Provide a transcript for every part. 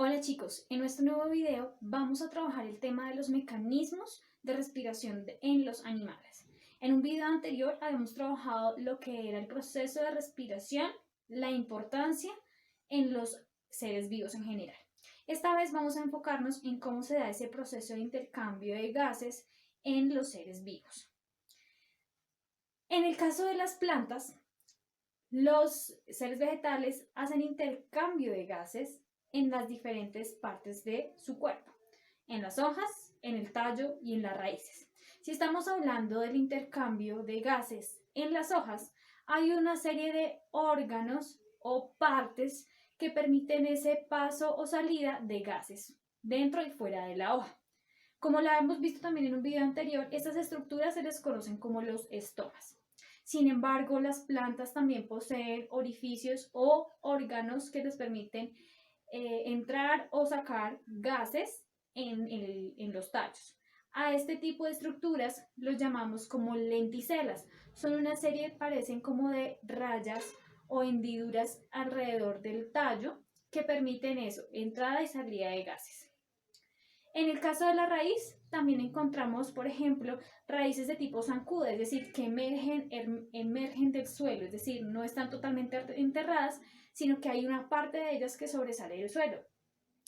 Hola chicos, en nuestro nuevo video vamos a trabajar el tema de los mecanismos de respiración en los animales. En un video anterior habíamos trabajado lo que era el proceso de respiración, la importancia en los seres vivos en general. Esta vez vamos a enfocarnos en cómo se da ese proceso de intercambio de gases en los seres vivos. En el caso de las plantas, los seres vegetales hacen intercambio de gases en las diferentes partes de su cuerpo, en las hojas, en el tallo y en las raíces. Si estamos hablando del intercambio de gases en las hojas, hay una serie de órganos o partes que permiten ese paso o salida de gases dentro y fuera de la hoja. Como la hemos visto también en un video anterior, estas estructuras se les conocen como los estomas. Sin embargo, las plantas también poseen orificios o órganos que les permiten entrar o sacar gases en los tallos. A este tipo de estructuras los llamamos como lenticelas. Son una serie, parecen como de rayas o hendiduras alrededor del tallo que permiten eso, entrada y salida de gases. En el caso de la raíz, también encontramos, por ejemplo, raíces de tipo zancudo, es decir, que emergen del suelo, es decir, no están totalmente enterradas, sino que hay una parte de ellas que sobresale del suelo.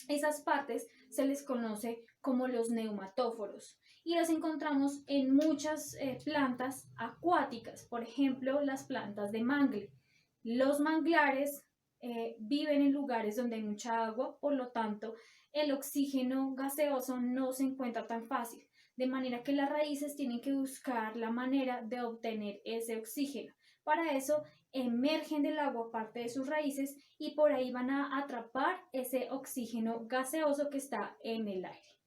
Esas partes se les conoce como los neumatóforos y las encontramos en muchas plantas acuáticas, por ejemplo, las plantas de mangle. Los manglares viven en lugares donde hay mucha agua, por lo tanto, el oxígeno gaseoso no se encuentra tan fácil, de manera que las raíces tienen que buscar la manera de obtener ese oxígeno. Para eso emergen del agua parte de sus raíces y por ahí van a atrapar ese oxígeno gaseoso que está en el aire.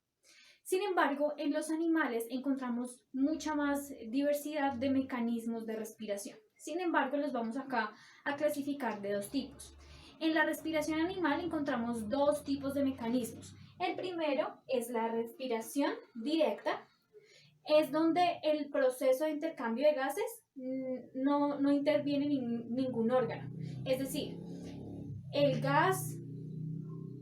Sin embargo, en los animales encontramos mucha más diversidad de mecanismos de respiración. Sin embargo, los vamos acá a clasificar de dos tipos. En la respiración animal encontramos dos tipos de mecanismos. El primero es la respiración directa, es donde el proceso de intercambio de gases no interviene ningún órgano. Es decir, el gas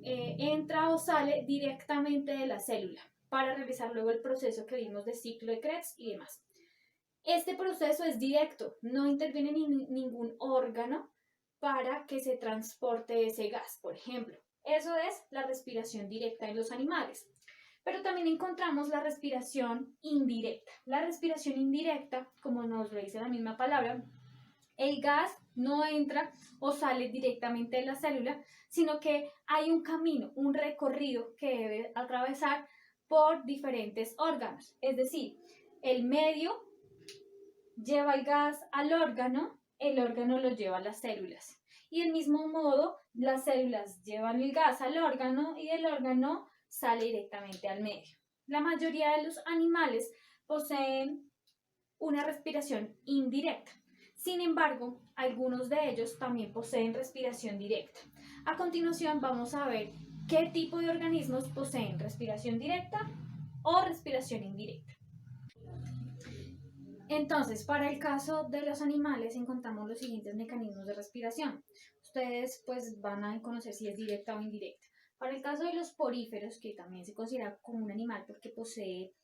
entra o sale directamente de la célula para realizar luego el proceso que vimos de ciclo de Krebs y demás. Este proceso es directo, no interviene ningún órgano para que se transporte ese gas, por ejemplo. Eso es la respiración directa en los animales. Pero también encontramos la respiración indirecta. La respiración indirecta, como nos lo dice la misma palabra, el gas no entra o sale directamente de la célula, sino que hay un camino, un recorrido que debe atravesar por diferentes órganos. Es decir, el medio lleva el gas al órgano, el órgano lo lleva a las células. Y del mismo modo, las células llevan el gas al órgano y el órgano sale directamente al medio. La mayoría de los animales poseen una respiración indirecta. Sin embargo, algunos de ellos también poseen respiración directa. A continuación vamos a ver qué tipo de organismos poseen respiración directa o respiración indirecta. Entonces, para el caso de los animales encontramos los siguientes mecanismos de respiración. Ustedes pues van a conocer si es directa o indirecta. Para el caso de los poríferos, que también se considera como un animal porque posee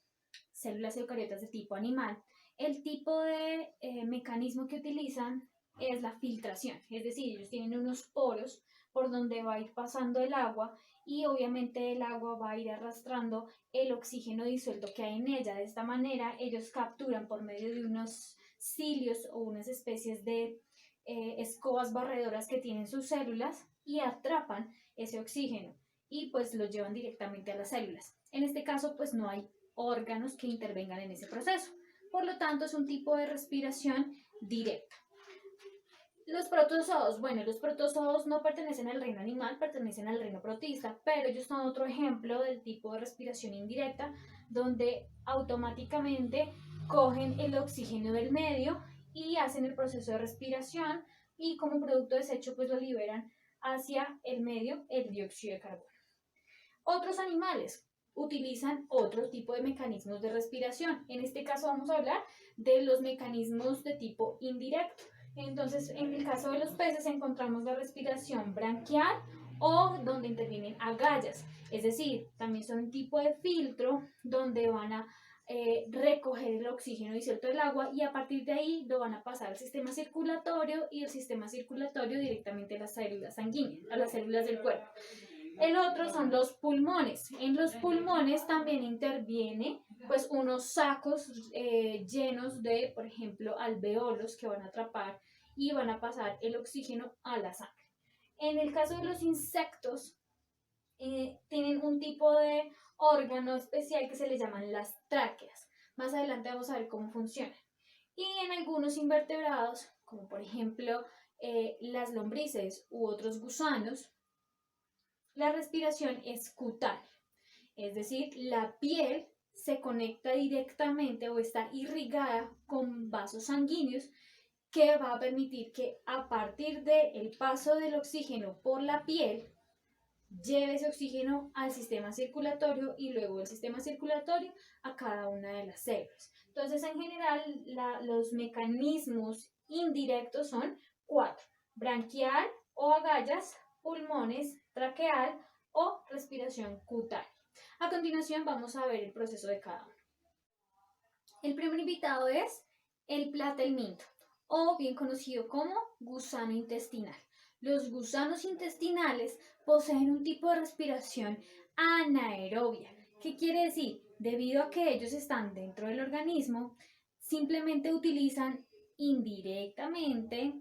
células eucariotas de tipo animal, el tipo de mecanismo que utilizan es la filtración, es decir, ellos tienen unos poros por donde va a ir pasando el agua y obviamente el agua va a ir arrastrando el oxígeno disuelto que hay en ella. De esta manera ellos capturan por medio de unos cilios o unas especies de escobas barredoras que tienen sus células y atrapan ese oxígeno y pues lo llevan directamente a las células. En este caso pues no hay órganos que intervengan en ese proceso. Por lo tanto, es un tipo de respiración directa. Los protozoos, bueno, los protozoos no pertenecen al reino animal, pertenecen al reino protista, pero ellos son otro ejemplo del tipo de respiración indirecta, donde automáticamente cogen el oxígeno del medio y hacen el proceso de respiración y como producto de desecho pues lo liberan hacia el medio el dióxido de carbono. Otros animales utilizan otro tipo de mecanismos de respiración. En este caso vamos a hablar de los mecanismos de tipo indirecto. Entonces, en el caso de los peces encontramos la respiración branquial o donde intervienen agallas, es decir, también son un tipo de filtro donde van a recoger el oxígeno disuelto del agua y a partir de ahí lo van a pasar al sistema circulatorio y el sistema circulatorio directamente a las células sanguíneas, a las células del cuerpo. El otro son los pulmones. En los pulmones también interviene pues unos sacos llenos de, por ejemplo, alveolos que van a atrapar y van a pasar el oxígeno a la sangre. En el caso de los insectos, tienen un tipo de órgano especial que se le llaman las tráqueas. Más adelante vamos a ver cómo funcionan. Y en algunos invertebrados, como por ejemplo las lombrices u otros gusanos, la respiración es cutánea, es decir, la piel se conecta directamente o está irrigada con vasos sanguíneos que va a permitir que a partir del paso del oxígeno por la piel lleve ese oxígeno al sistema circulatorio y luego del sistema circulatorio a cada una de las células. Entonces, en general, los mecanismos indirectos son 4: branquial o agallas, pulmones, traqueal o respiración cutánea. A continuación vamos a ver el proceso de cada uno. El primer invitado es el platelminto, o bien conocido como gusano intestinal. Los gusanos intestinales poseen un tipo de respiración anaerobia. ¿Qué quiere decir? Debido a que ellos están dentro del organismo, simplemente utilizan indirectamente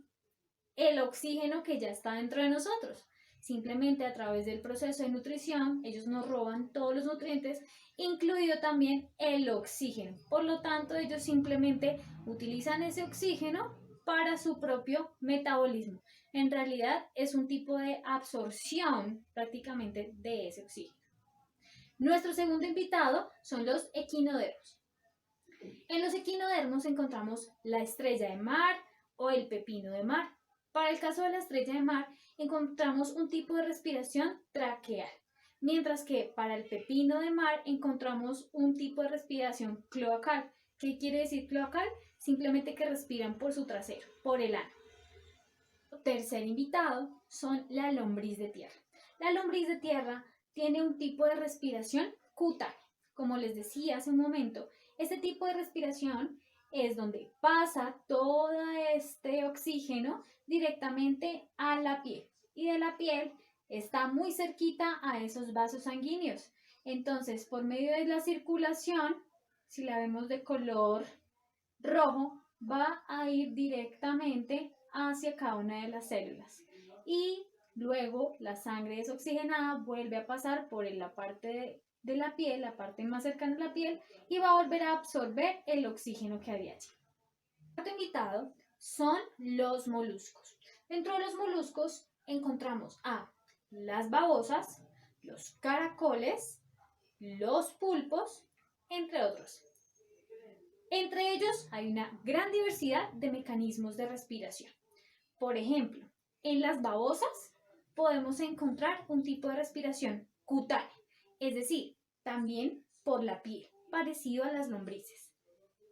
el oxígeno que ya está dentro de nosotros. Simplemente a través del proceso de nutrición, ellos nos roban todos los nutrientes, incluido también el oxígeno. Por lo tanto, ellos simplemente utilizan ese oxígeno para su propio metabolismo. En realidad es un tipo de absorción prácticamente de ese oxígeno. Nuestro segundo invitado son los equinodermos. En los equinodermos encontramos la estrella de mar o el pepino de mar. Para el caso de la estrella de mar, encontramos un tipo de respiración traqueal, mientras que para el pepino de mar encontramos un tipo de respiración cloacal. ¿Qué quiere decir cloacal? Simplemente que respiran por su trasero, por el ano. Tercer invitado son la lombriz de tierra. La lombriz de tierra tiene un tipo de respiración cutánea. Como les decía hace un momento, este tipo de respiración es donde pasa todo este oxígeno directamente a la piel y de la piel está muy cerquita a esos vasos sanguíneos. Entonces, por medio de la circulación, si la vemos de color rojo, va a ir directamente hacia cada una de las células y luego la sangre desoxigenada vuelve a pasar por la parte de la piel, la parte más cercana a la piel, y va a volver a absorber el oxígeno que había allí. El cuarto invitado son los moluscos. Dentro de los moluscos encontramos a las babosas, los caracoles, los pulpos, entre otros. Entre ellos hay una gran diversidad de mecanismos de respiración. Por ejemplo, en las babosas podemos encontrar un tipo de respiración cutánea, es decir, también por la piel, parecido a las lombrices.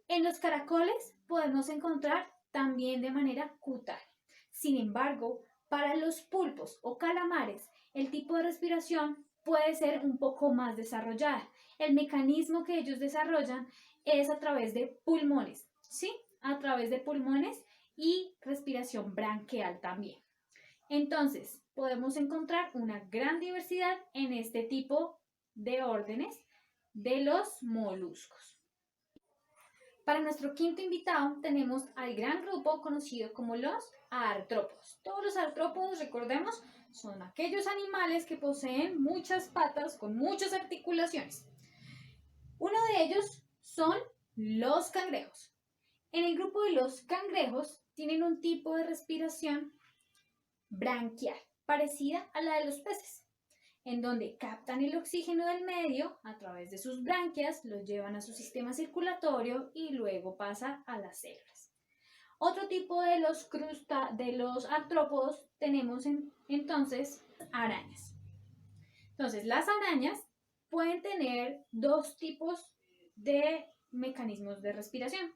En los caracoles podemos encontrar también de manera cutánea. Sin embargo, para los pulpos o calamares, el tipo de respiración puede ser un poco más desarrollada. El mecanismo que ellos desarrollan es a través de pulmones, ¿sí? A través de pulmones y respiración branquial también. Entonces, podemos encontrar una gran diversidad en este tipo de órdenes de los moluscos. Para nuestro quinto invitado tenemos al gran grupo conocido como los artrópodos. Todos los artrópodos, recordemos, son aquellos animales que poseen muchas patas con muchas articulaciones. Uno de ellos son los cangrejos. En el grupo de los cangrejos tienen un tipo de respiración branquial, parecida a la de los peces, en donde captan el oxígeno del medio a través de sus branquias, lo llevan a su sistema circulatorio y luego pasa a las células. Otro tipo de los artrópodos tenemos entonces arañas. Entonces, las arañas pueden tener dos tipos de mecanismos de respiración.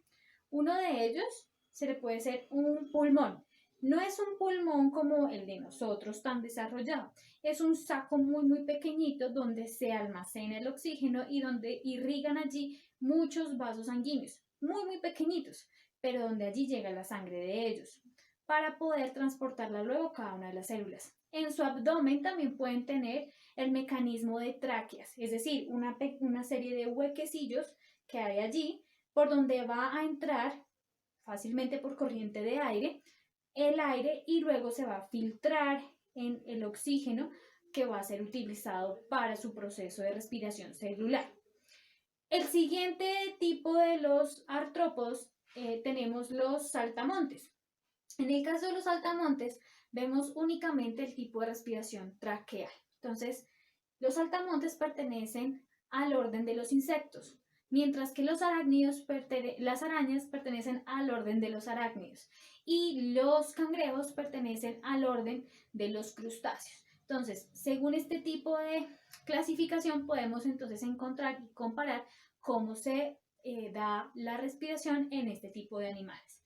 Uno de ellos se le puede ser un pulmón. No es un pulmón como el de nosotros tan desarrollado, es un saco muy pequeñito donde se almacena el oxígeno y donde irrigan allí muchos vasos sanguíneos, muy pequeñitos, pero donde allí llega la sangre de ellos para poder transportarla luego a cada una de las células. En su abdomen también pueden tener el mecanismo de tráqueas, es decir, una serie de huequecillos que hay allí por donde va a entrar fácilmente por corriente de aire el aire y luego se va a filtrar en el oxígeno que va a ser utilizado para su proceso de respiración celular. El siguiente tipo de los artrópodos tenemos los saltamontes. En el caso de los saltamontes, vemos únicamente el tipo de respiración traqueal. Entonces, los saltamontes pertenecen al orden de los insectos, mientras que las arañas pertenecen al orden de los arácnidos y los cangrejos pertenecen al orden de los crustáceos. Entonces, según este tipo de clasificación, podemos entonces encontrar y comparar cómo se da la respiración en este tipo de animales.